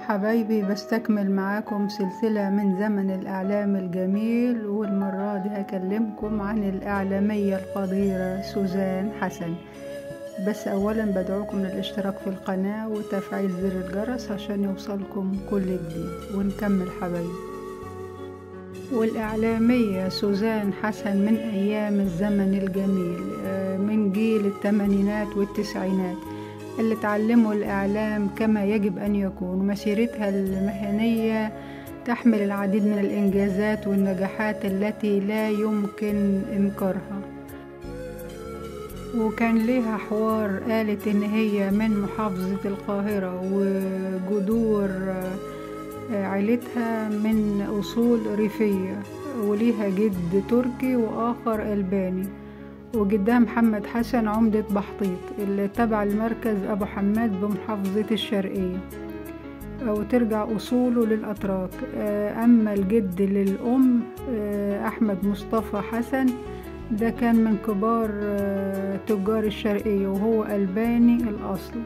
حبايبي، بستكمل معاكم سلسلة من زمن الإعلام الجميل، والمرة دي هكلمكم عن الإعلامية القديرة سوزان حسن. بس أولا بدعوكم للاشتراك في القناة وتفعيل زر الجرس عشان يوصلكم كل جديد، ونكمل حبايبي. والإعلامية سوزان حسن من أيام الزمن الجميل، من جيل الثمانينات والتسعينات اللي تعلموا الإعلام كما يجب أن يكون. مسيرتها المهنية تحمل العديد من الإنجازات والنجاحات التي لا يمكن إنكارها. وكان لها حوار قالت إن هي من محافظة القاهرة، وجذور عيلتها من أصول ريفية، وليها جد تركي وآخر ألباني، وجدها محمد حسن عمدة بحطيط اللي تبع المركز أبو حماد بمحافظة الشرقية، وترجع أصوله للأتراك. أما الجد للأم أحمد مصطفى حسن، ده كان من كبار تجار الشرقية وهو ألباني الأصل.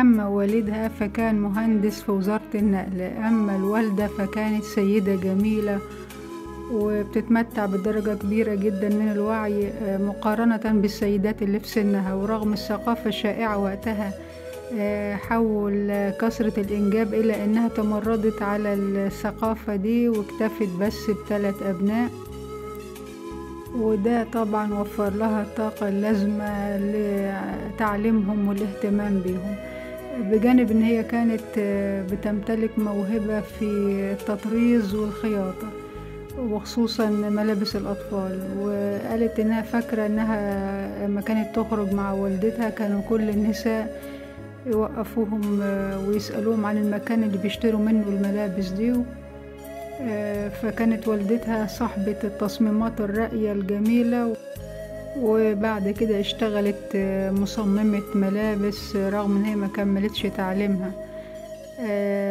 أما والدها فكان مهندس في وزارة النقل. أما الوالدة فكانت سيدة جميلة وبتتمتع بدرجة كبيرة جدا من الوعي مقارنة بالسيدات اللي في سنها. ورغم الثقافة الشائعة وقتها حول كثرة الإنجاب، إلا أنها تمردت على الثقافة دي واكتفت بس ب3 أبناء، وده طبعا وفر لها الطاقة اللازمة لتعليمهم والاهتمام بيهم، بجانب ان هي كانت بتمتلك موهبة في التطريز والخياطة وخصوصا ملابس الأطفال. وقالت انها فاكرة انها لما كانت تخرج مع والدتها كانوا كل النساء يوقفوهم ويسألوهم عن المكان اللي بيشتروا منه الملابس دي. فكانت والدتها صاحبة التصميمات الراقية الجميلة، وبعد كده اشتغلت مصممة ملابس رغم ان هي ما كملتش تعليمها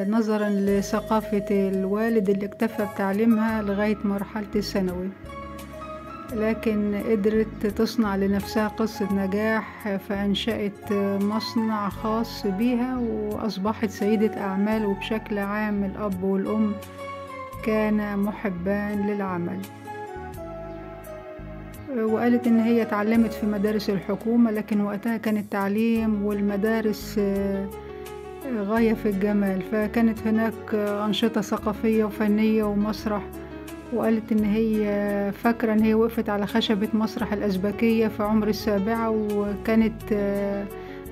نظرا لثقافة الوالد اللي اكتفى بتعليمها لغاية مرحلة الثانوي، لكن قدرت تصنع لنفسها قصة نجاح، فأنشأت مصنع خاص بيها وأصبحت سيدة أعمال. وبشكل عام الأب والأم كان محبان للعمل. وقالت ان هي اتعلمت في مدارس الحكومة، لكن وقتها كان التعليم والمدارس غاية في الجمال، فكانت هناك أنشطة ثقافية وفنية ومسرح. وقالت ان هي فاكرة ان هي وقفت على خشبة مسرح الأزبكية في عمر 7، وكانت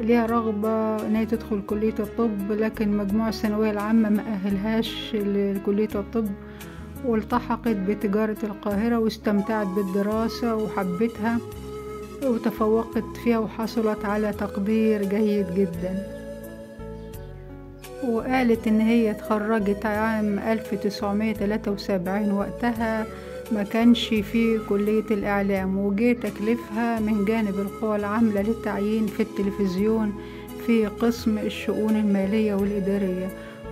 ليها رغبة ان هي تدخل كلية الطب، لكن مجموع الثانوية العامة ما أهلهاش لكلية الطب، والتحقت بتجارة القاهرة واستمتعت بالدراسة وحبتها وتفوقت فيها وحصلت على تقدير جيد جدا. وقالت ان هي اتخرجت عام 1973، وقتها ما كانش في كلية الإعلام، وجه تكليفها من جانب القوى العاملة للتعيين في التلفزيون في قسم الشؤون المالية والإدارية.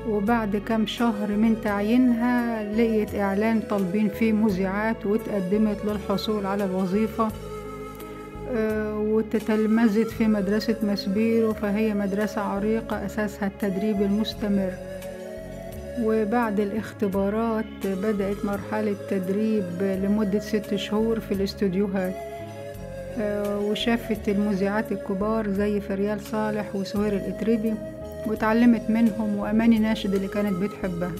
وبعد كام شهر من تعيينها لقيت إعلان طالبين فيه مذيعات، وتقدمت للحصول على الوظيفة، وتتلمذت في مدرسة مسبيرو، فهي مدرسة عريقة أساسها التدريب المستمر. وبعد الاختبارات بدأت مرحلة تدريب لمدة 6 شهور في الاستوديوهات، وشافت المذيعات الكبار زي فريال صالح وسهير الإتريبي وتعلمت منهم، وأماني ناشد اللي كانت بتحبها.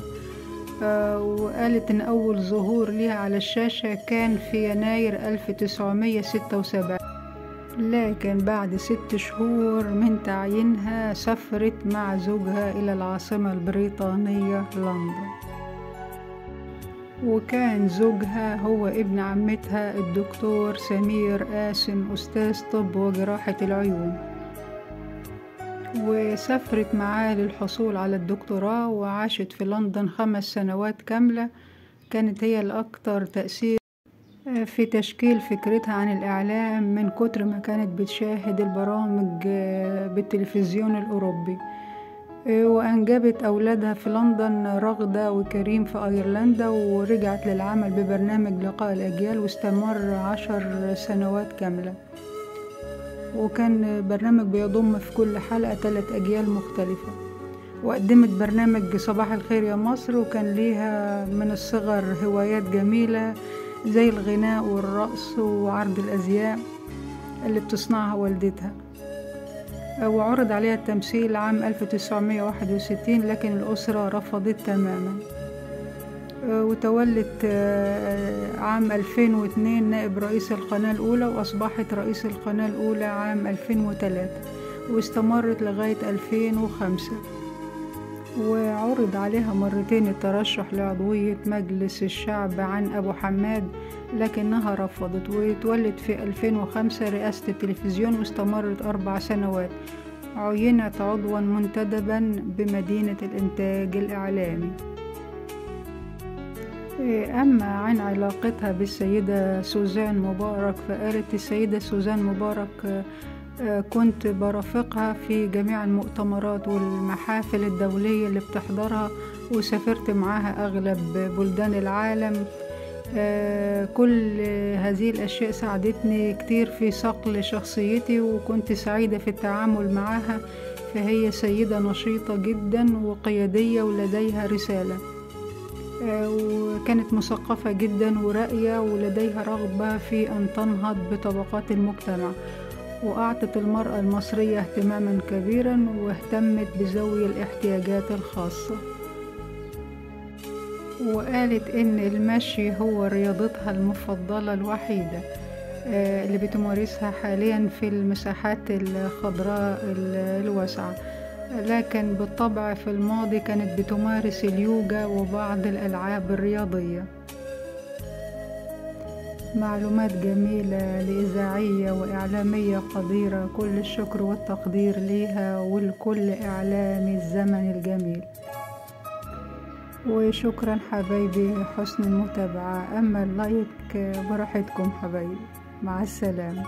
وقالت إن أول ظهور ليها على الشاشة كان في يناير 1976، لكن بعد 6 شهور من تعيينها سافرت مع زوجها إلى العاصمة البريطانية لندن، وكان زوجها هو ابن عمتها الدكتور سمير قاسم أستاذ طب وجراحة العيون. وسافرت معاه للحصول على الدكتوراه، وعاشت في لندن 5 سنوات كاملة. كانت هي الأكثر تأثير في تشكيل فكرتها عن الإعلام من كتر ما كانت بتشاهد البرامج بالتلفزيون الأوروبي. وأنجبت أولادها في لندن، رغدة وكريم في أيرلندا، ورجعت للعمل ببرنامج لقاء الأجيال واستمر 10 سنوات كاملة، وكان برنامج بيضم في كل حلقة 3 أجيال مختلفة. وقدمت برنامج صباح الخير يا مصر، وكان ليها من الصغر هوايات جميلة زي الغناء والرقص وعرض الأزياء اللي بتصنعها والدتها. وعرض عليها التمثيل عام 1961 لكن الأسرة رفضت تماما. وتولت عام 2002 نائب رئيس القناة الأولى، وأصبحت رئيس القناة الأولى عام 2003، واستمرت لغاية 2005. وعرض عليها مرتين الترشح لعضوية مجلس الشعب عن أبو حماد لكنها رفضت، وتولت في 2005 رئاسة التلفزيون واستمرت 4 سنوات. عينت عضوا منتدبا بمدينة الإنتاج الإعلامي. أما عن علاقتها بالسيدة سوزان مبارك، فقالت السيدة سوزان مبارك كنت برافقها في جميع المؤتمرات والمحافل الدولية اللي بتحضرها، وسافرت معاها أغلب بلدان العالم. كل هذه الأشياء ساعدتني كتير في صقل شخصيتي، وكنت سعيدة في التعامل معها. فهي سيدة نشيطة جدا وقيادية ولديها رسالة، وكانت مثقفة جدا وراقية ولديها رغبة في أن تنهض بطبقات المجتمع، وأعطت المرأة المصرية اهتماما كبيرا، واهتمت بذوي الاحتياجات الخاصة. وقالت إن المشي هو رياضتها المفضلة الوحيدة اللي بتمارسها حاليا في المساحات الخضراء الواسعة، لكن بالطبع في الماضي كانت بتمارس اليوجا وبعض الألعاب الرياضية. معلومات جميلة لإذاعية وإعلامية قديرة، كل الشكر والتقدير ليها ولكل إعلامي الزمن الجميل. وشكرا حبايبي حسن المتابعة. أما اللايك براحتكم حبايبي، مع السلامة.